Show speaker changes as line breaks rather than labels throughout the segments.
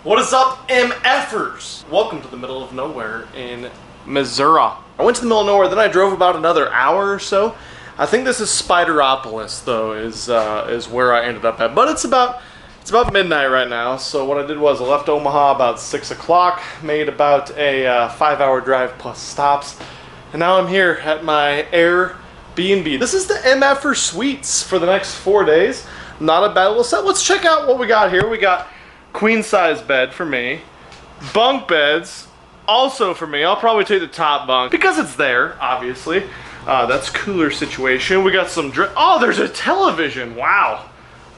What is up, MFers? Welcome to the middle of nowhere in Missouri. I went to the middle of nowhere, then I drove about another hour or so. I think this is Spideropolis, though, is where I ended up at. But it's about midnight right now. So what I did was I left Omaha about 6 o'clock, made about a 5-hour drive plus stops, and now I'm here at my Airbnb. This is the MFer Suites for the next 4 days. Not a bad little set. Let's check out what we got here. We got queen size bed for me, bunk beds also for me. I'll probably take the top bunk because it's there, obviously. That's cooler situation. We got some oh, there's a television. Wow,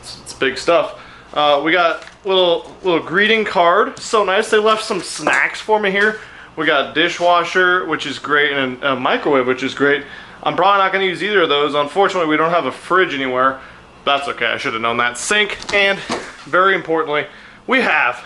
it's big stuff. We got little greeting card. So nice. They left some snacks for me here. We got dishwasher, which is great, and a microwave, which is great. I'm probably not going to use either of those. Unfortunately, we don't have a fridge anywhere. That's okay. I should have known that. Sink, and very importantly, we have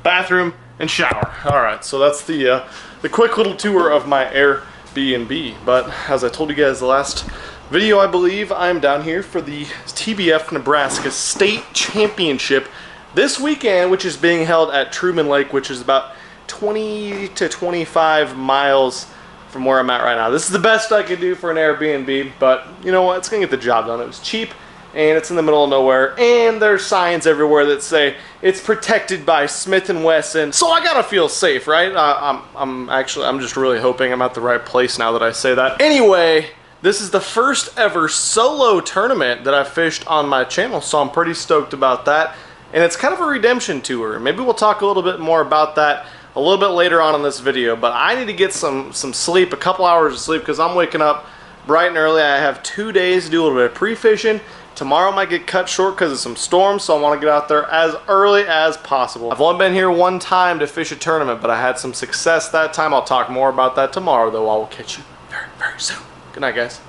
bathroom and shower. All right, so that's the quick little tour of my Airbnb. But as I told you guys the last video, I believe I'm down here for the TBF Nebraska State Championship this weekend, which is being held at Truman Lake, which is about 20 to 25 miles from where I'm at right now. This is the best I could do for an Airbnb, but you know what? It's gonna get the job done. It was cheap, and it's in the middle of nowhere, and there's signs everywhere that say it's protected by Smith & Wesson, so I gotta feel safe, right? I'm just really hoping I'm at the right place now that I say that. Anyway, this is the first ever solo tournament that I've fished on my channel, so I'm pretty stoked about that. And it's kind of a redemption tour. Maybe we'll talk a little bit more about that a little bit later on in this video, but I need to get some sleep, a couple hours of sleep, because I'm waking up bright and early. I have 2 days to do a little bit of pre-fishing. Tomorrow might get cut short because of some storms, so I want to get out there as early as possible. I've only been here one time to fish a tournament, but I had some success that time. I'll talk more about that tomorrow, though. I will catch you very, very soon. Good night, guys.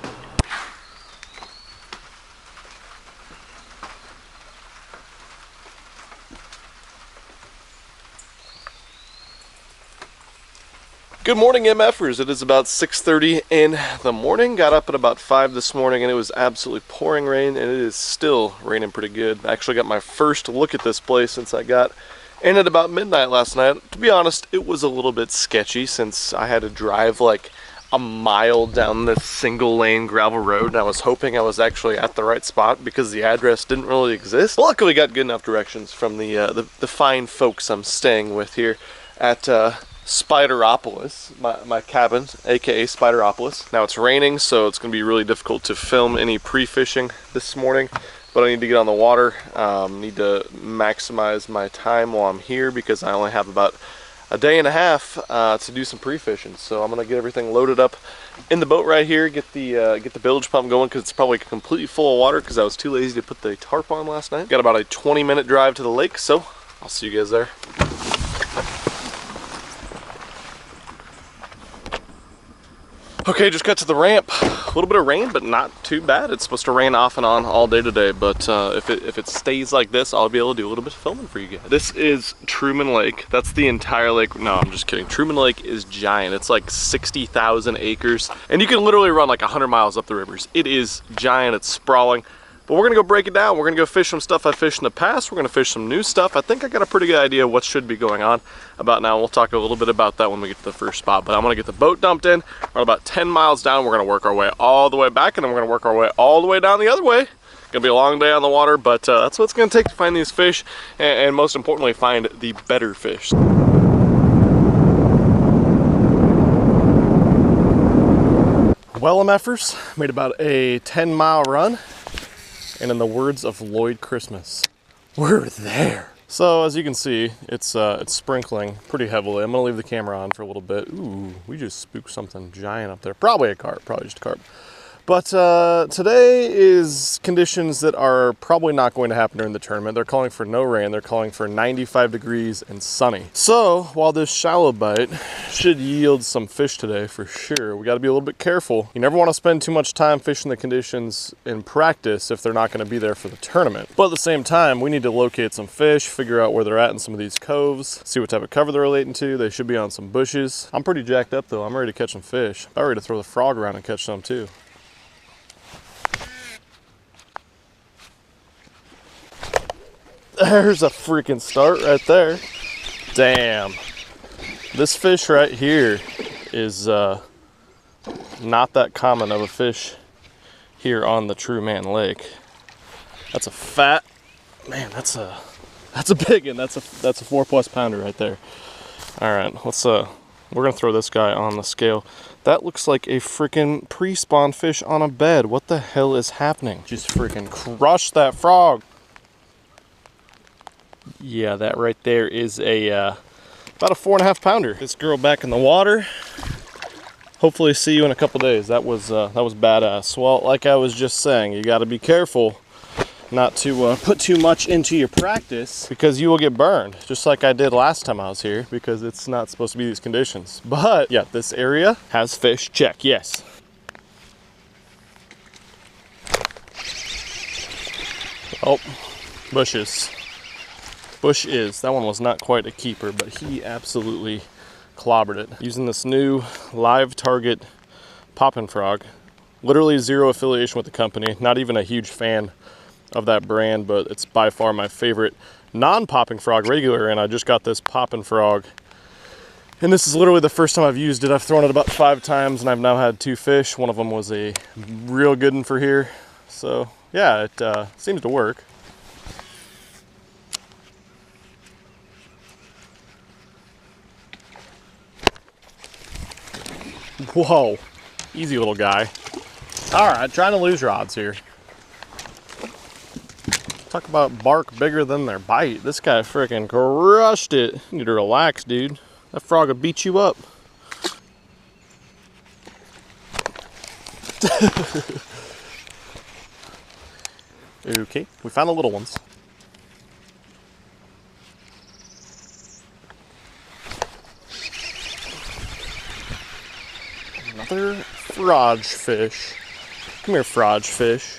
Good morning, MFers. It is about 6:30 in the morning. Got up at about 5 this morning, and it was absolutely pouring rain, and it is still raining pretty good. I actually got my first look at this place since I got in at about midnight last night. To be honest, it was a little bit sketchy since I had to drive like a mile down this single lane gravel road, and I was hoping I was actually at the right spot because the address didn't really exist. Luckily, got good enough directions from the fine folks I'm staying with here at Spideropolis, my cabin, aka Spideropolis. Now it's raining, so it's going to be really difficult to film any pre-fishing this morning, but I need to get on the water. Need to maximize my time while I'm here because I only have about a day and a half to do some pre-fishing. So I'm going to get everything loaded up in the boat right here, get the bilge pump going because it's probably completely full of water because I was too lazy to put the tarp on last night. Got about a 20-minute drive to the lake, so I'll see you guys there. Okay, just got to the ramp. A little bit of rain, but not too bad. It's supposed to rain off and on all day today, but if it stays like this, I'll be able to do a little bit of filming for you guys. This is Truman Lake. That's the entire lake. No, I'm just kidding. Truman Lake is giant. It's like 60,000 acres, and you can literally run like 100 miles up the rivers. It is giant. It's sprawling. But we're gonna go break it down. We're gonna go fish some stuff I fished in the past. We're gonna fish some new stuff. I think I got a pretty good idea of what should be going on about now. We'll talk a little bit about that when we get to the first spot. But I'm gonna get the boat dumped in. We're about 10 miles down. We're gonna work our way all the way back, and then we're gonna work our way all the way down the other way. Gonna be a long day on the water, but that's what it's gonna take to find these fish, and most importantly, find the better fish. Well, MFers, made about a 10-mile run. And in the words of Lloyd Christmas, we're there. So as you can see, it's sprinkling pretty heavily. I'm gonna leave the camera on for a little bit. Ooh, we just spooked something giant up there. Probably a carp, probably just a carp. But today is conditions that are probably not going to happen during the tournament. They're calling for no rain. They're calling for 95 degrees and sunny. So while this shallow bite should yield some fish today for sure, we got to be a little bit careful. You never want to spend too much time fishing the conditions in practice if they're not going to be there for the tournament. But at the same time, we need to locate some fish, figure out where they're at in some of these coves, see what type of cover they're relating to. They should be on some bushes. I'm pretty jacked up though. I'm ready to catch some fish. I'm ready to throw the frog around and catch some too. There's a freaking start right there. Damn. This fish right here is not that common of a fish here on the True Man Lake. That's a fat, man, that's a big one. That's a 4+ pounder right there. All right, we're gonna throw this guy on the scale. That looks like a freaking pre-spawn fish on a bed. What the hell is happening? Just freaking crush that frog. Yeah, that right there is about a 4.5 pounder. This girl back in the water. Hopefully see you in a couple days. That was badass. Well, like I was just saying, you gotta be careful not to put too much into your practice, because you will get burned, just like I did last time I was here, because it's not supposed to be these conditions. But yeah, this area has fish, check, yes. Oh, bushes. Bush is. That one was not quite a keeper, but he absolutely clobbered it. Using this new live target poppin' frog. Literally zero affiliation with the company, not even a huge fan of that brand, but it's by far my favorite non-popping frog regular, and I just got this poppin' frog. And this is literally the first time I've used it. I've thrown it about 5 times, and I've now had 2 fish. One of them was a real good one for here. So yeah, it seems to work. Whoa, easy little guy. All right, trying to lose rods here. Talk about bark bigger than their bite. This guy freaking crushed it. You need to relax, dude. That frog will beat you up. Okay, we found the little ones. Another frog fish. Come here, frog fish.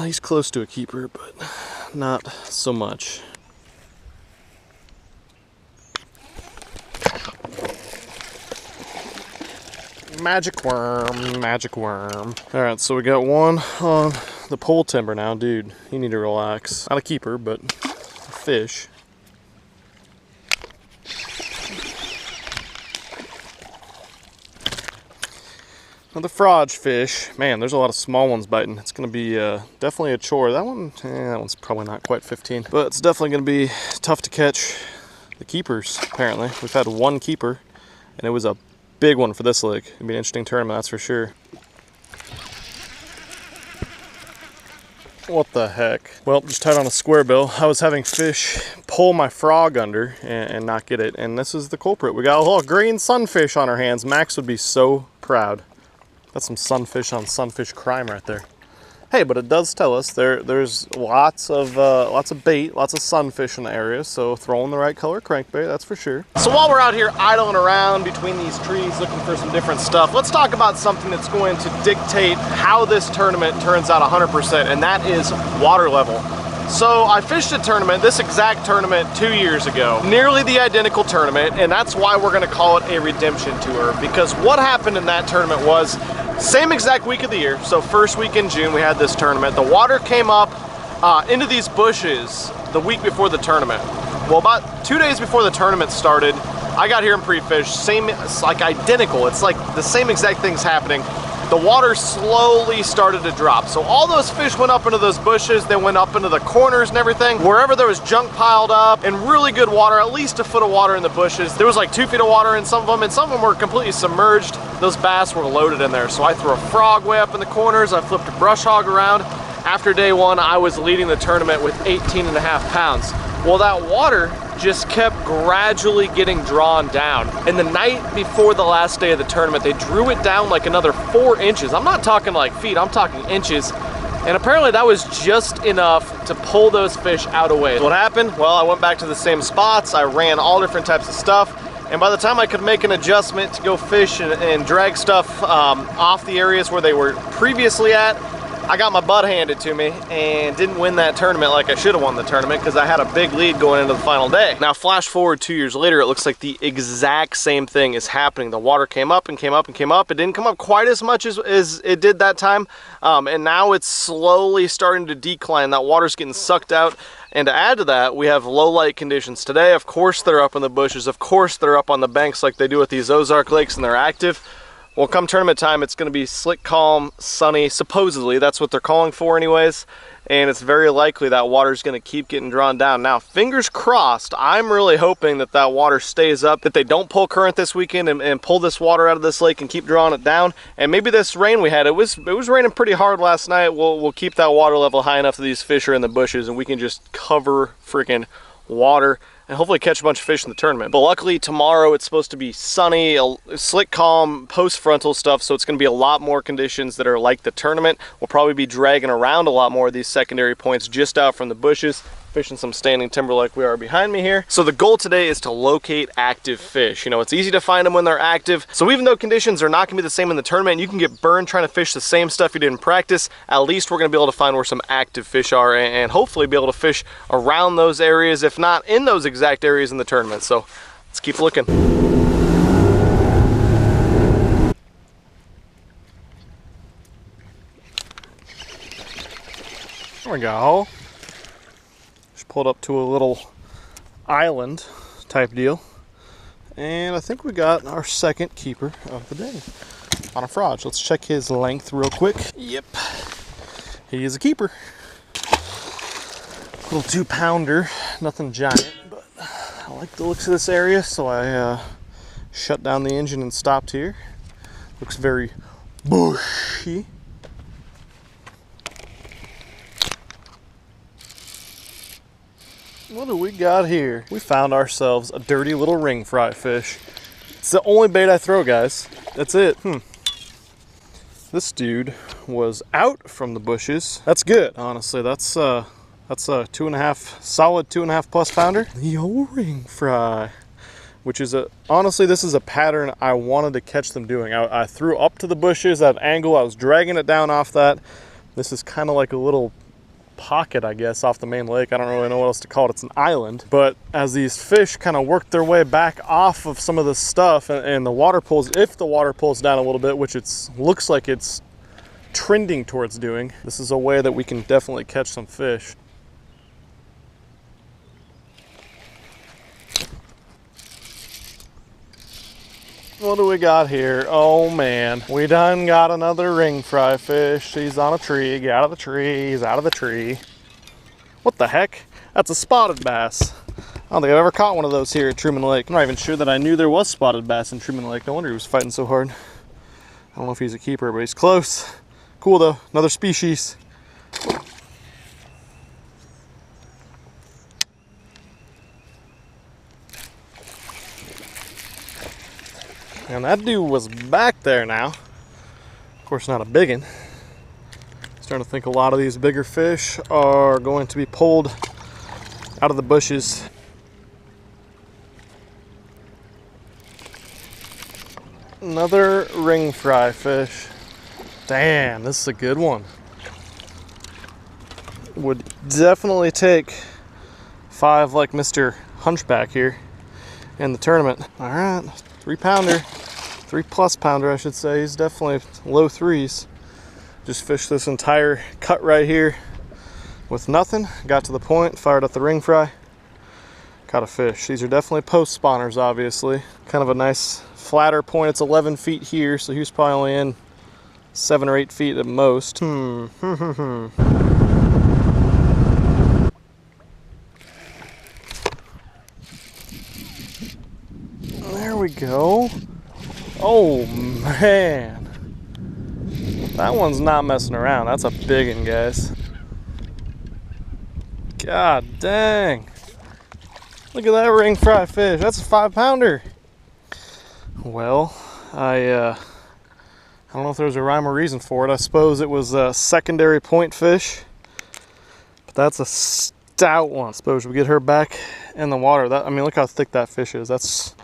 He's close to a keeper, but not so much. Magic worm, magic worm. All right, so we got one on the pole timber now. Dude, you need to relax. Not a keeper, but a fish. Another frog fish. Man, there's a lot of small ones biting. It's gonna be definitely a chore. That one's probably not quite 15, but it's definitely gonna be tough to catch the keepers, apparently. We've had 1 keeper, and it was a big one for this lake. It'd be an interesting tournament, that's for sure. What the heck? Well, just tied on a square bill. I was having fish pull my frog under and not get it, and this is the culprit. We got a little green sunfish on our hands. Max would be so proud. That's some sunfish on sunfish crime right there. Hey, but it does tell us there's lots of bait, lots of sunfish in the area, so throw in the right color crankbait, that's for sure. So while we're out here idling around between these trees looking for some different stuff, let's talk about something that's going to dictate how this tournament turns out 100%, and that is water level. So I fished a tournament, this exact tournament 2 years ago, nearly the identical tournament, and that's why we're gonna call it a redemption tour, because what happened in that tournament was same exact week of the year, so first week in June we had this tournament. The water came up into these bushes the week before the tournament. Well, about 2 days before the tournament started, I got here and pre-fished, same, it's like identical, it's like the same exact things happening. The water slowly started to drop. So all those fish went up into those bushes, they went up into the corners and everything. Wherever there was junk piled up and really good water, at least a foot of water in the bushes. There was like 2 feet of water in some of them, and some of them were completely submerged. Those bass were loaded in there. So I threw a frog way up in the corners, I flipped a brush hog around. After day 1, I was leading the tournament with 18.5 pounds. Well, that water just kept gradually getting drawn down. And the night before the last day of the tournament, they drew it down like another 4 inches. I'm not talking like feet, I'm talking inches. And apparently that was just enough to pull those fish out of waves. What happened? Well, I went back to the same spots, I ran all different types of stuff, and by the time I could make an adjustment to go fish and drag stuff off the areas where they were previously at, I got my butt handed to me and didn't win that tournament like I should have won the tournament because I had a big lead going into the final day. Now flash forward 2 years later, it looks like the exact same thing is happening. The water came up and came up and came up. It didn't come up quite as much as it did that time, and now it's slowly starting to decline. That water's getting sucked out. And to add to that, we have low light conditions today. Of course they're up in the bushes. Of course they're up on the banks like they do at these Ozark lakes, and they're active. Well, come tournament time, it's going to be slick, calm, sunny. Supposedly, that's what they're calling for anyways. And it's very likely that water's going to keep getting drawn down. Now, fingers crossed, I'm really hoping that that water stays up, that they don't pull current this weekend and pull this water out of this lake and keep drawing it down. And maybe this rain we had, it was raining pretty hard last night. We'll keep that water level high enough that these fish are in the bushes and we can just cover freaking water and hopefully catch a bunch of fish in the tournament. But luckily tomorrow it's supposed to be sunny, slick, calm, post-frontal stuff, so it's going to be a lot more conditions that are like the tournament. We'll probably be dragging around a lot more of these secondary points just out from the bushes, fishing some standing timber like we are behind me here. So the goal today is to locate active fish. You know, it's easy to find them when they're active. So even though conditions are not gonna be the same in the tournament, and you can get burned trying to fish the same stuff you did in practice, at least we're gonna be able to find where some active fish are and hopefully be able to fish around those areas, if not in those exact areas in the tournament. So let's keep looking. There we go. Pulled up to a little island type deal, and I think we got our second keeper of the day on a frog. Let's check his length real quick. Yep, he is a keeper. Little 2-pounder, nothing giant, but I like the looks of this area, so I shut down the engine and stopped here. Looks very bushy. What do we got here? We found ourselves a dirty little ring fry fish. It's the only bait I throw, guys. That's it. This dude was out from the bushes. That's good, honestly. That's a 2.5, solid 2.5 plus pounder. The old ring fry, which is honestly, this is a pattern I wanted to catch them doing. I threw up to the bushes at an angle. I was dragging it down off that. This is kind of like a little pocket, I guess, off the main lake. I don't really know what else to call it. It's an island. But as these fish kind of work their way back off of some of the stuff and the water pulls, if the water pulls down a little bit, which looks like it's trending towards doing, this is a way that we can definitely catch some fish. What do we got here? Oh man, we done got another ring fry fish. He's on a tree. Get out of the tree. He's out of the tree. What the heck? That's a spotted bass. I don't think I've ever caught one of those here at Truman Lake. I'm not even sure that I knew there was spotted bass in Truman Lake. No wonder he was fighting so hard. I don't know if he's a keeper, but he's close. Cool though, another species. And that dude was back there now. Of course, not a big one. Starting to think a lot of these bigger fish are going to be pulled out of the bushes. Another ring fry fish. Damn, this is a good one. Would definitely take 5 like Mr. Hunchback here in the tournament. All right, 3-pounder. 3+ pounder, I should say. He's definitely low 3s. Just fished this entire cut right here with nothing. Got to the point, fired up the ring fry, caught a fish. These are definitely post spawners, obviously. Kind of a nice flatter point. It's 11 feet here, so he was probably only in 7 or 8 feet at most. There we go. Oh man, that one's not messing around. That's a big one, guys. God dang. Look at that ring fry fish. That's a 5-pounder. Well, I don't know if there's a rhyme or reason for it. I suppose it was a secondary point fish, but that's a stout one. I suppose we get her back in the water. I mean, look how thick that fish is. That's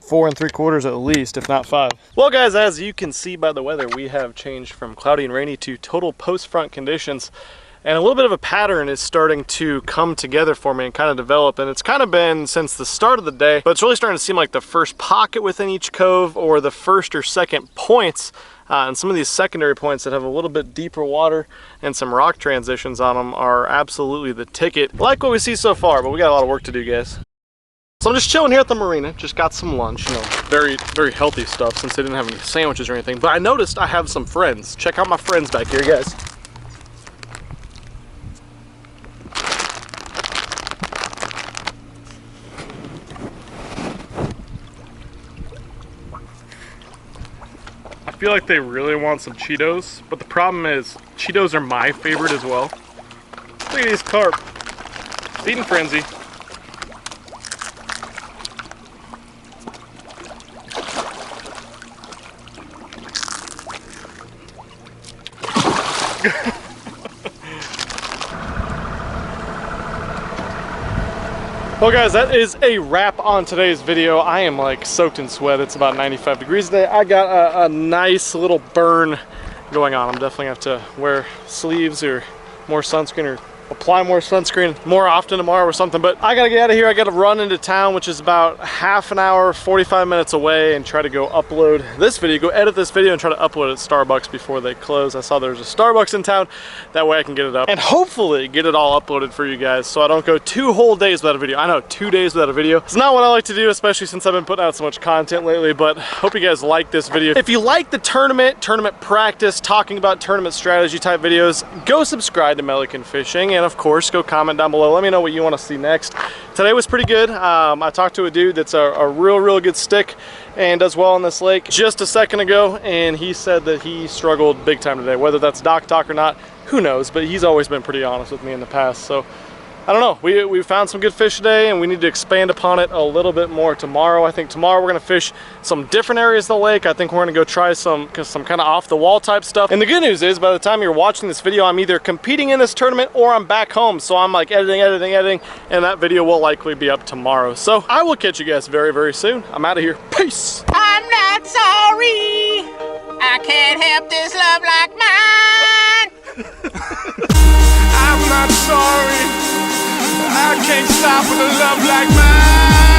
4 3/4 at least, if not 5. Well guys, as you can see by the weather, we have changed from cloudy and rainy to total post-front conditions. And a little bit of a pattern is starting to come together for me and kind of develop. And it's kind of been since the start of the day, but it's really starting to seem like the first pocket within each cove or the first or second points. And some of these secondary points that have a little bit deeper water and some rock transitions on them are absolutely the ticket. Like what we see so far, but we got a lot of work to do, guys. So I'm just chilling here at the marina, just got some lunch, you know, very, very healthy stuff since they didn't have any sandwiches or anything. But I noticed I have some friends. Check out my friends back here, guys. I feel like they really want some Cheetos, but the problem is Cheetos are my favorite as well. Look at these carp. Feeding frenzy. Well guys, that is a wrap on today's video. I am like soaked in sweat. It's about 95 degrees today. I got a nice little burn going on. I'm definitely gonna have to wear sleeves or more sunscreen or apply more sunscreen more often tomorrow or something. But I gotta get out of here. I gotta run into town, which is about half an hour, 45 minutes away, and try to go upload this video, go edit this video and try to upload it at Starbucks before they close. I saw there's a Starbucks in town. That way I can get it up and hopefully get it all uploaded for you guys so I don't go 2 whole days without a video. I know 2 days without a video. It's not what I like to do, especially since I've been putting out so much content lately, but hope you guys like this video. If you like the tournament practice, talking about tournament strategy type videos, go subscribe to Milliken Fishing, and of course go comment down below. Let me know what you want to see next. Today was pretty good. I talked to a dude that's a real good stick and does well on this lake just a second ago, and he said that he struggled big time today. Whether that's dock talk or not, who knows, but he's always been pretty honest with me in the past. So I don't know, we found some good fish today, and we need to expand upon it a little bit more tomorrow. I think tomorrow we're gonna fish some different areas of the lake. I think we're gonna go try some kind of off the wall type stuff. And the good news is, by the time you're watching this video, I'm either competing in this tournament or I'm back home. So I'm like editing, and that video will likely be up tomorrow. So I will catch you guys very soon. I'm out of here. Peace.
I'm not sorry. I can't help this love like mine. I'm not sorry. I can't stop with a love like mine.